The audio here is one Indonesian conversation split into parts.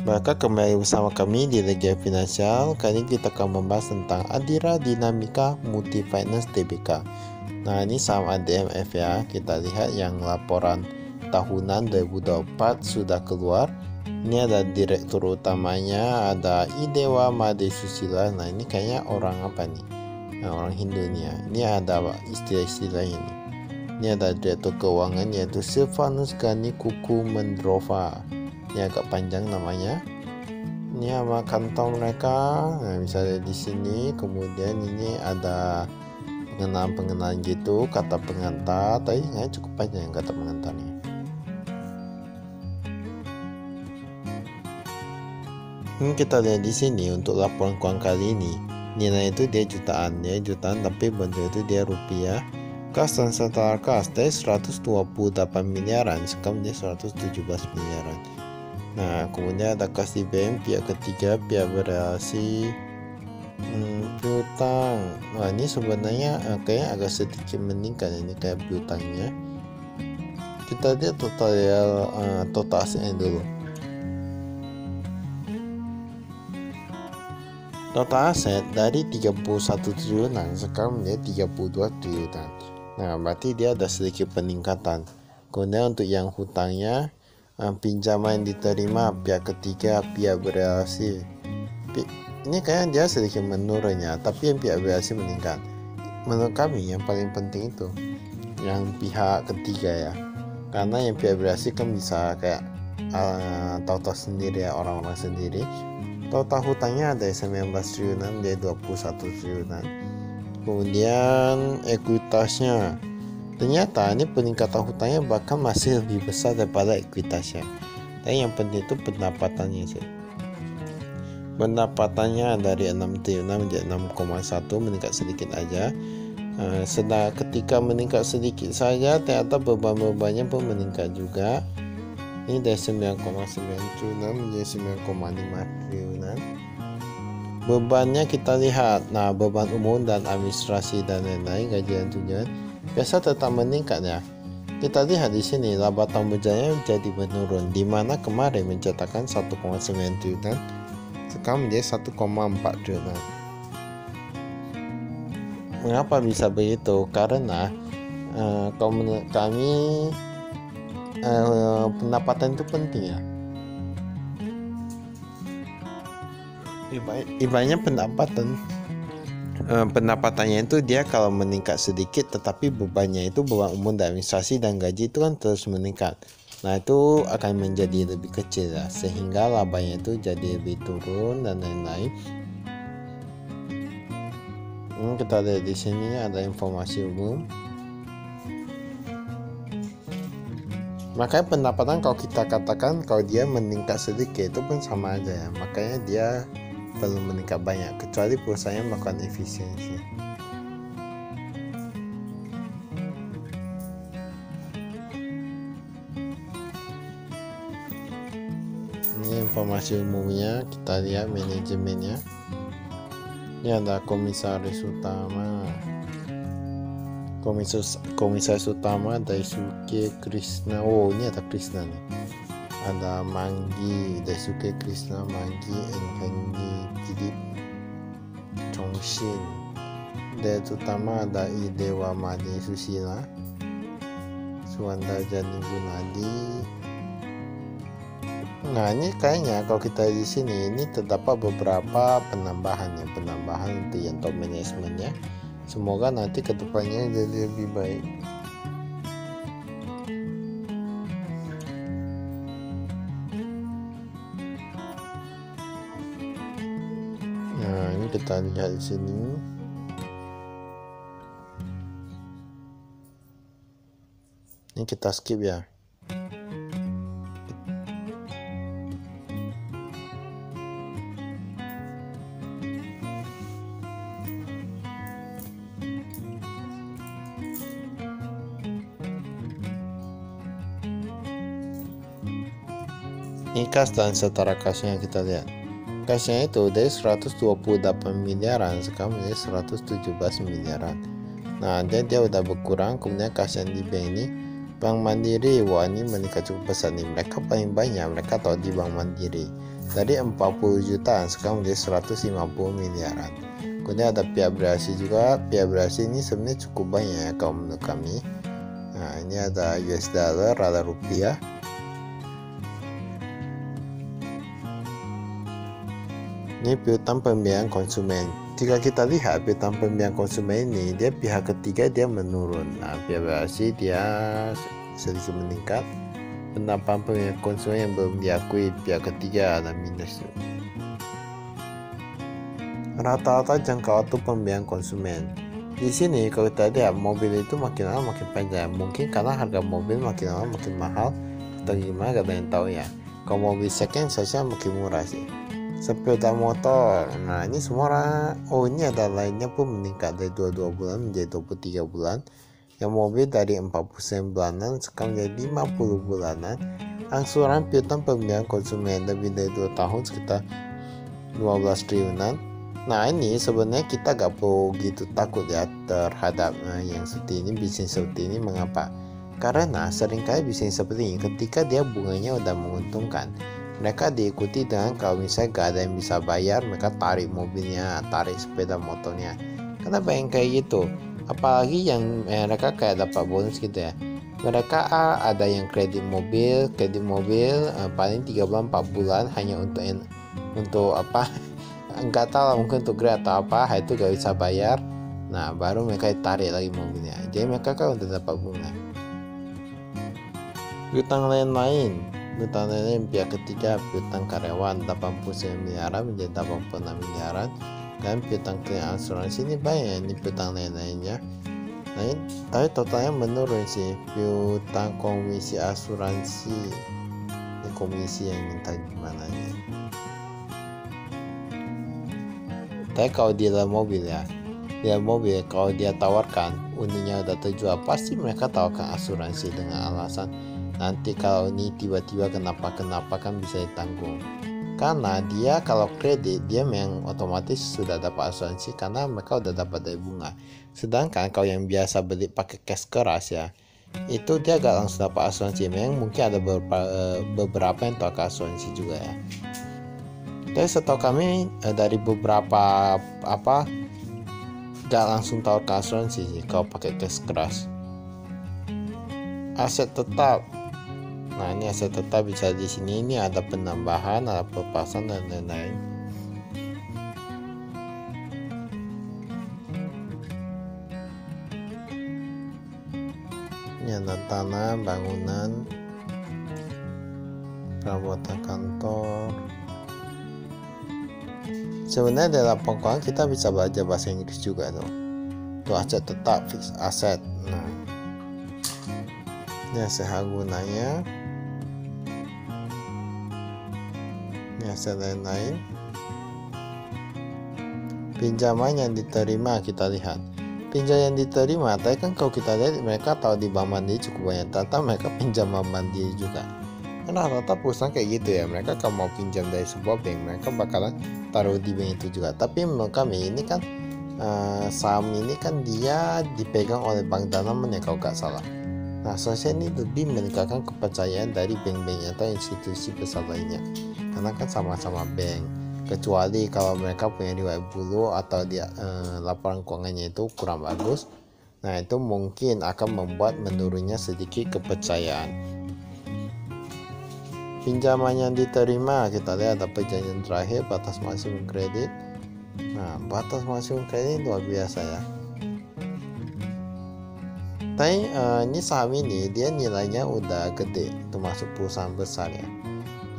Maka kembali bersama kami di Legia Finansial. Kali ini kita akan membahas tentang Adira Dinamika Multi Finance Tbk. Nah, ini saham ADMF ya. Kita lihat yang laporan tahunan 2024 sudah keluar. Ini ada direktur utamanya, ada Idewa Made Susila. Nah, ini kayaknya orang apa nih? Nah, orang Hindu nih ya. Ini ada istilah-istilah ini. Ini ada direktur keuangan yaitu Silvanus Gani Kuku Mendrova. Ini agak panjang namanya. Ini nama kantor mereka. Nah, misalnya di sini, kemudian ini ada pengenalan gitu, kata pengantar. Tapi cukup panjang kata pengantarnya. Ini kita lihat di sini untuk laporan keuangan kali ini. Nilai itu dia jutaan, tapi bentuk itu dia rupiah. Kas dan setara kas dari 128 miliaran, sekarang dia 117 miliaran. Nah, kemudian ada kas di BM, pihak ketiga, pihak berrelasi, piutang. Nah, ini sebenarnya kayaknya agak sedikit meningkat ini kayak piutangnya. Kita lihat total asetnya dulu. Total aset dari 31 triliunan sekarang menjadi 32 triliunan. Nah, berarti dia ada sedikit peningkatan. Kemudian untuk yang hutangnya, pinjaman yang diterima pihak ketiga, pihak berrelasi, ini kayaknya dia sedikit menurun ya, tapi yang pihak berrelasi meningkat. Menurut kami yang paling penting itu yang pihak ketiga ya, karena yang pihak berrelasi kan bisa kayak tahu-tahu sendiri ya, orang-orang sendiri. Total hutangnya ada 19 triliunan, dia 21 triliunan. Kemudian ekuitasnya, ternyata ini peningkatan hutangnya bahkan masih lebih besar daripada ekuitasnya. Tapi yang penting itu pendapatannya sih. Pendapatannya dari 6 triliunan menjadi 6,1, meningkat sedikit aja. Sedang ketika meningkat sedikit saja, ternyata beban-bebannya pun meningkat juga. Ini dari 9,9 triliunan menjadi 9,5 triliunan. Bebannya kita lihat. Nah, beban umum dan administrasi dan lain-lain, gaji dan tunjangan biasa tetap meningkat ya. Kita lihat di sini laba tahun berjalannya jadi menurun, di mana kemarin mencatatkan 1,9 triliunan, sekarang menjadi 1,4 triliunan. Mengapa bisa begitu? Karena kalau menurut kami pendapatan itu penting ya. Ibaratnya pendapatannya itu dia kalau meningkat sedikit, tetapi bebannya itu beban umum dan administrasi dan gaji itu kan terus meningkat. Nah, itu akan menjadi lebih kecil ya, sehingga labanya itu jadi lebih turun dan lain-lain. Kita lihat di sini ada informasi umum. Makanya pendapatan kalau kita katakan kalau dia meningkat sedikit itu pun sama aja ya. Makanya dia perlu meningkat banyak, kecuali perusahaan melakukan efisiensi. Ini informasi umumnya, kita lihat manajemennya. Ini ada komisaris utama. Komisaris utama Daisuke Krishna. Oh, ini ada Krishna nih. Ada Manggi, Daisuke Krishna, Manggi, Enghengi, Philip, Chongshin. Direktur utama ada Idewa Made Susila, Suwanda Jani Gunadi. Nah, ini kayaknya kalau kita di sini ini terdapat beberapa penambahan untuk yang top manajemennya. Semoga nanti kedepannya jadi lebih baik. Nah, ini kita lihat di sini. Ini kita skip ya. Ini kas dan setara kasnya kita lihat. Kasnya itu dari 128 miliaran sekarang menjadi 117 miliaran. Nah, dia udah berkurang. Kemudian kas yang di bank ini, Bank Mandiri, wah ini meningkat cukup besar nih. Mereka paling banyak, mereka tahu di Bank Mandiri. dari 40 jutaan sekarang menjadi 150 miliaran. Kemudian ada pihak Brasil juga. Pihak Brasil ini sebenarnya cukup banyak ya kalau menurut kami. Nah, ini ada US dollar, ada rupiah. Ini piutang pembiayaan konsumen. Jika kita lihat piutang pembiayaan konsumen ini, dia pihak ketiga dia menurun. Nah, pihak Brasil dia sedikit meningkat. Pendapatan pembiayaan konsumen yang belum diakui pihak ketiga ada minus. Rata-rata jangka waktu pembiayaan konsumen. Di sini kalau kita lihat mobil itu makin lama makin panjang. Mungkin karena harga mobil makin lama makin mahal atau gimana, gak ada yang tahu ya. Kalau mobil second saja makin murah sih. Sepeda motor, nah ini semua ini ada lainnya pun meningkat dari 22 bulan menjadi 23 bulan. Yang mobil dari 49 bulanan sekarang menjadi 50 bulanan. Angsuran piutang pembiayaan konsumen lebih dari 2 tahun sekitar 12 triliunan. Nah ini sebenarnya kita gak perlu gitu takut ya terhadap yang seperti ini, bisnis seperti ini. Mengapa? Karena seringkali bisnis seperti ini ketika dia bunganya udah menguntungkan, mereka diikuti dengan kalau misalnya gak ada yang bisa bayar, mereka tarik mobilnya, tarik sepeda motornya. Kenapa yang kayak gitu? Apalagi yang mereka kayak dapat bonus gitu ya. Mereka ada yang kredit mobil paling 3 bulan 4 bulan hanya untuk apa? Enggak tahu lah, mungkin untuk grade atau apa, itu gak bisa bayar. Nah baru mereka tarik lagi mobilnya. Jadi mereka kan udah dapat bunga. Utang lain-lain pihak ketiga, piutang karyawan 89 miliaran menjadi 86 miliaran. Dan piutang klien asuransi ini banyak, ini piutang lain-lainnya. Nah ini, tapi totalnya menurun sih. Piutang komisi asuransi, ini komisi yang minta gimana nih. Tapi kalau di dalam mobil ya, kalau dia tawarkan unitnya udah terjual, pasti mereka tawarkan asuransi dengan alasan nanti kalau ini tiba-tiba kenapa kan bisa ditanggung. Karena dia kalau kredit dia memang otomatis sudah dapat asuransi karena mereka udah dapat dari bunga. Sedangkan kalau yang biasa beli pakai cash keras ya, itu dia gak langsung dapat asuransi. Memang mungkin ada beberapa yang tahu asuransi juga ya. Tapi setahu kami dari beberapa gak langsung tahu ke asuransi sih kalau pakai cash keras. Aset tetap. Nah ini aset tetap bisa di sini, ini ada penambahan, ada pelepasan dan lain-lain. Ini ada tanah, bangunan, perabotan kantor. Sebenarnya dalam pokoknya kita bisa belajar bahasa Inggris juga tuh. Tuh aset tetap, fixed asset. Nah ini aset gunanya. Ini aset lain-lain. Pinjaman yang diterima kita lihat. Pinjaman yang diterima, tapi kan kalau kita lihat mereka tahu di Bank Mandiri cukup banyak. Ternyata mereka pinjam Bank Mandiri juga. Karena rata-rata perusahaan kayak gitu ya. Mereka kalau mau pinjam dari sebuah bank, mereka bakalan taruh di bank itu juga. Tapi menurut kami ini kan saham ini kan dia dipegang oleh Bank Danamon ya kalau nggak salah. Nah seharusnya ini lebih meningkatkan kepercayaan dari bank-bank atau institusi besar lainnya. Karena kan sama-sama bank, kecuali kalau mereka punya riwayat buruk atau dia laporan keuangannya itu kurang bagus. Nah itu mungkin akan membuat menurunnya sedikit kepercayaan. Pinjaman yang diterima kita lihat ada perjanjian terakhir, batas maksimum kredit. Nah batas maksimum kredit luar biasa ya. Tapi ini saham ini dia nilainya udah gede, termasuk perusahaan besar ya.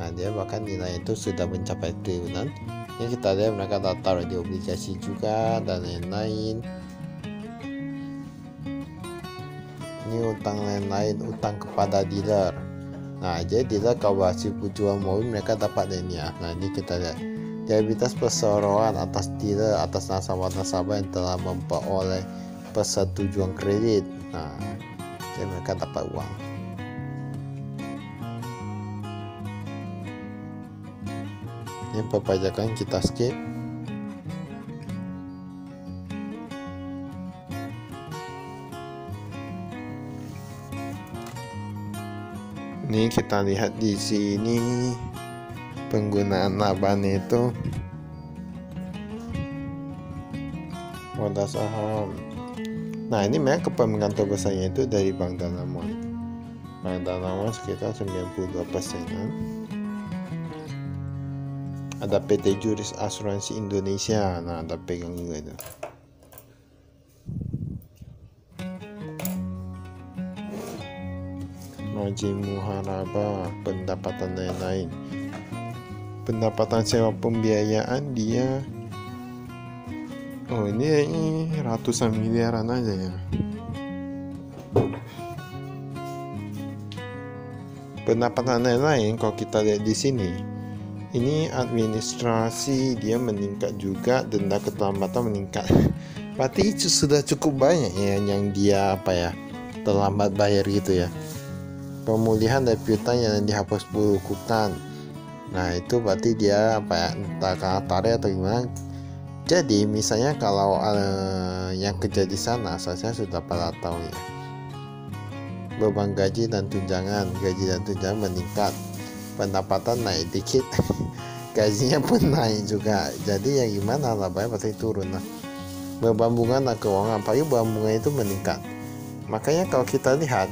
Nah dia bahkan nilainya itu sudah mencapai triliunan. Ini kita lihat mereka taruh di obligasi juga dan lain-lain. Ini utang lain-lain, utang kepada dealer. Nah jadi dealer kalau hasil jual mobil mereka dapat ini ya. Nah ini kita lihat liabilitas perseroan atas dealer atas nasabah-nasabah yang telah memperoleh persetujuan kredit. Nah jadi mereka dapat uang. Ini perpajakan kita skip. Ini kita lihat di sini penggunaan labanya itu modal saham. Nah, ini memang kepemilikan terbesarnya itu dari Bank Danamon. Bank Danamon sekitar 92%-an. Ada PT Juris Asuransi Indonesia, nah ada pegang juga itu. Maji Muharaba, pendapatan lain-lain. Pendapatan sewa pembiayaan dia, oh ini ratusan miliaran aja ya. Pendapatan lain-lain kalau kita lihat di sini, ini administrasi dia meningkat juga, denda keterlambatan meningkat. Berarti itu sudah cukup banyak ya yang dia terlambat bayar gitu ya. Pemulihan dari piutang yang dihapus bukukan. Nah, itu berarti dia entah karena tarik atau gimana. Jadi misalnya kalau yang kerja di sana saya sudah pada tahu ya. Beban gaji dan tunjangan meningkat. Pendapatan naik dikit. Gajinya pun naik juga. Jadi yang gimana labanya pasti turun lah. Beban bunga dan keuangan, apalagi beban bunga itu meningkat. Makanya kalau kita lihat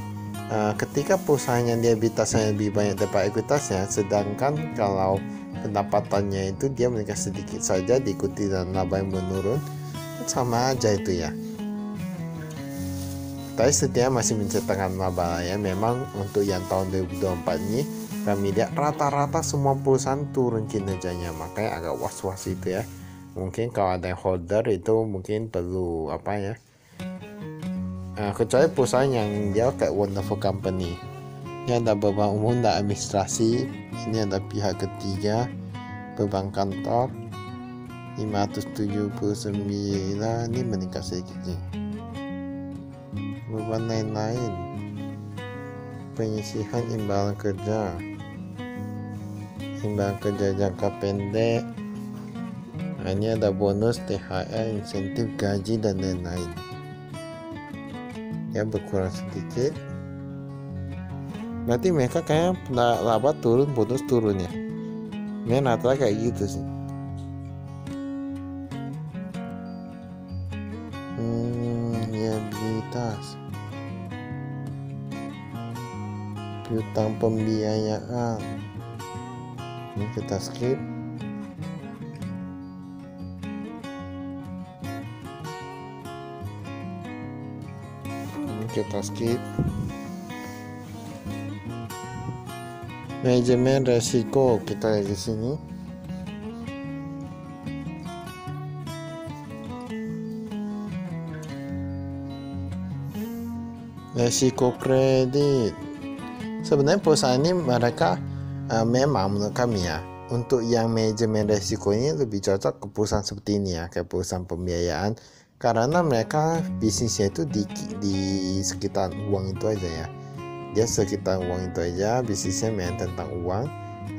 ketika perusahaan yang dia ekuitasnya lebih banyak daripada ekuitasnya, sedangkan kalau pendapatannya itu dia meningkat sedikit saja diikuti dan laba yang menurun, sama aja itu ya. Tapi setidaknya masih mencetakkan laba ya. Memang untuk yang tahun 2024 ini kami lihat rata-rata semua perusahaan turun kinerjanya, makanya agak was-was itu ya. Mungkin kalau ada holder itu mungkin perlu kecuali perusahaan yang dia kayak wonderful company. Ini ada beban umum dan administrasi, ini ada pihak ketiga, beban kantor 579, ini meningkat sedikit nih. Beban lain-lain, penyisihan imbalan kerja jangka pendek. Nah, ini ada bonus, THR, insentif gaji dan lain-lain. Ya berkurang sedikit. Berarti mereka kayak laba turun, bonus turun ya. Memang rata kayak gitu sih. Liabilitas, piutang pembiayaan. Ini kita skip. Kita skip. Manajemen resiko kita lihat di sini. Resiko kredit. Sebenarnya perusahaan ini mereka memang menurut kami ya, untuk yang manajemen resiko ini lebih cocok ke perusahaan seperti ini ya, kayak perusahaan pembiayaan. Karena mereka bisnisnya itu di sekitar uang itu aja ya. Dia sekitar uang itu aja, bisnisnya memang tentang uang.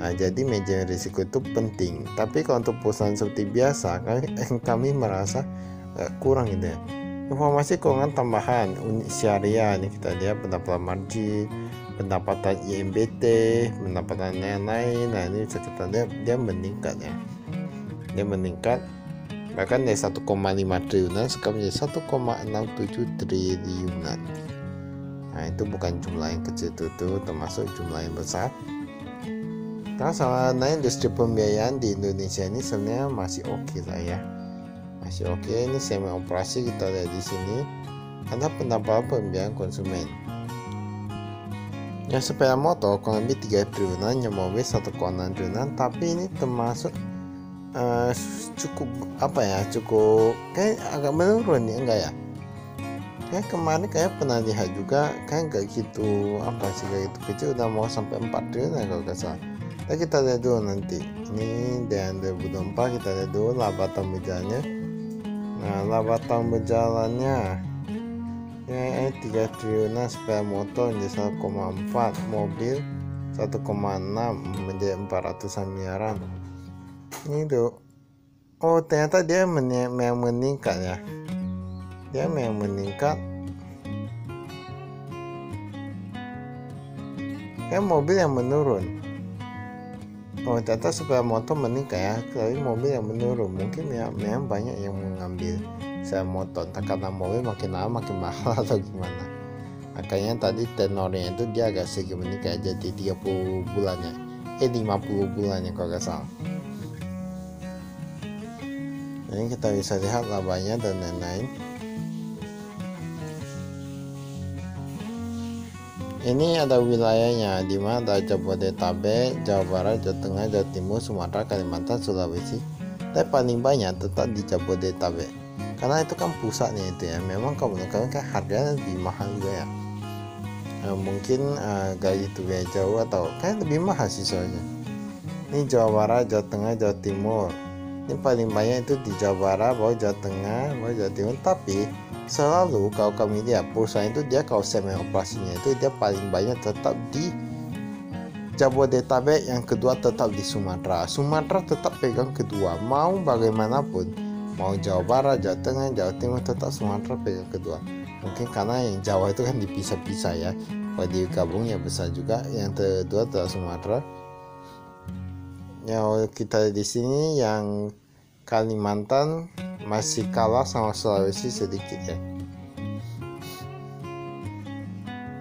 Nah, jadi manajemen risiko itu penting. Tapi kalau untuk perusahaan seperti biasa, kami merasa kurang gitu ya. Informasi keuangan tambahan, unit syariah, ini kita lihat pendapatan margin, pendapatan IMBT, pendapatan lain-lain. Nah, ini sekitar dia meningkat ya. Dia meningkat. Bahkan dari 1,5 triliunan sekarang menjadi 1,67 triliunan. Nah, itu bukan jumlah yang kecil, itu termasuk jumlah yang besar. Karena sama industri pembiayaan di Indonesia ini sebenarnya masih oke lah ya. Masih oke. Ini semi operasi kita lihat di sini. Ada pendapatan pembiayaan konsumen. Yang sepeda motor kurang lebih 3 triliunan, yang mobil 1,6 triliunan, tapi ini termasuk cukup cukup kayak agak menurun ya, enggak ya? Kayak kemarin kayak pernah lihat juga kayak enggak gitu kayak gitu kecil, udah mau sampai 4 triliun kalau nggak salah. Nah, kita lihat dulu nanti ini dan 2024 kita lihat dulu laba tahun berjalannya. Nah, laba tahun berjalannya ya 3 triliunan, sepeda motor menjadi 1,4, mobil 1,6 menjadi 400-an miliaran. Ini tuh, oh ternyata dia memang meningkat ya. Dia memang meningkat. Kayak mobil yang menurun. Oh, ternyata sepeda motor meningkat ya, tapi mobil yang menurun. Mungkin ya memang banyak yang mengambil sepeda motor, entah karena mobil makin lama makin mahal atau gimana. Makanya tadi tenornya itu dia agak sedikit meningkat, jadi 30 bulannya 50 bulannya kalau nggak salah. Ini kita bisa lihat labanya dan lain-lain. Ini ada wilayahnya, di mana ada Jabodetabek, Jawa Barat, Jawa Tengah, Jawa Timur, Sumatera, Kalimantan, Sulawesi. Tapi paling banyak tetap di Jabodetabek, karena itu kan pusatnya itu ya. Memang kalau kan harganya lebih mahal juga ya. Mungkin gak gitu biaya jauh atau kan lebih mahal sih soalnya. Ini Jawa Barat, Jawa Tengah, Jawa Timur. Ini paling banyak itu di Jawa Barat, baru Jawa Tengah, baru Jawa Timur. Tapi selalu kalau kami lihat perusahaan itu dia kalau segmen operasinya itu dia paling banyak tetap di Jabodetabek, yang kedua tetap di Sumatera. Sumatera tetap pegang kedua, mau bagaimanapun, mau Jawa Barat, Jawa Tengah, Jawa Timur, tetap Sumatera pegang kedua. Mungkin karena yang Jawa itu kan dipisah-pisah ya, kalau digabung ya besar juga. Yang kedua tetap Sumatera. Ya kita di sini yang Kalimantan masih kalah sama Sulawesi sedikit ya.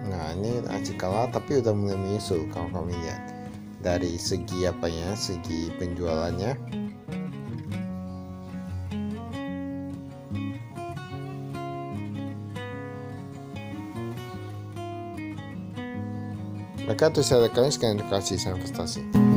Nah ini masih kalah tapi udah mulai menyusul kalau kami lihat dari segi apanya, segi penjualannya. Mereka tuh saya rekan sekalian kasih investasi.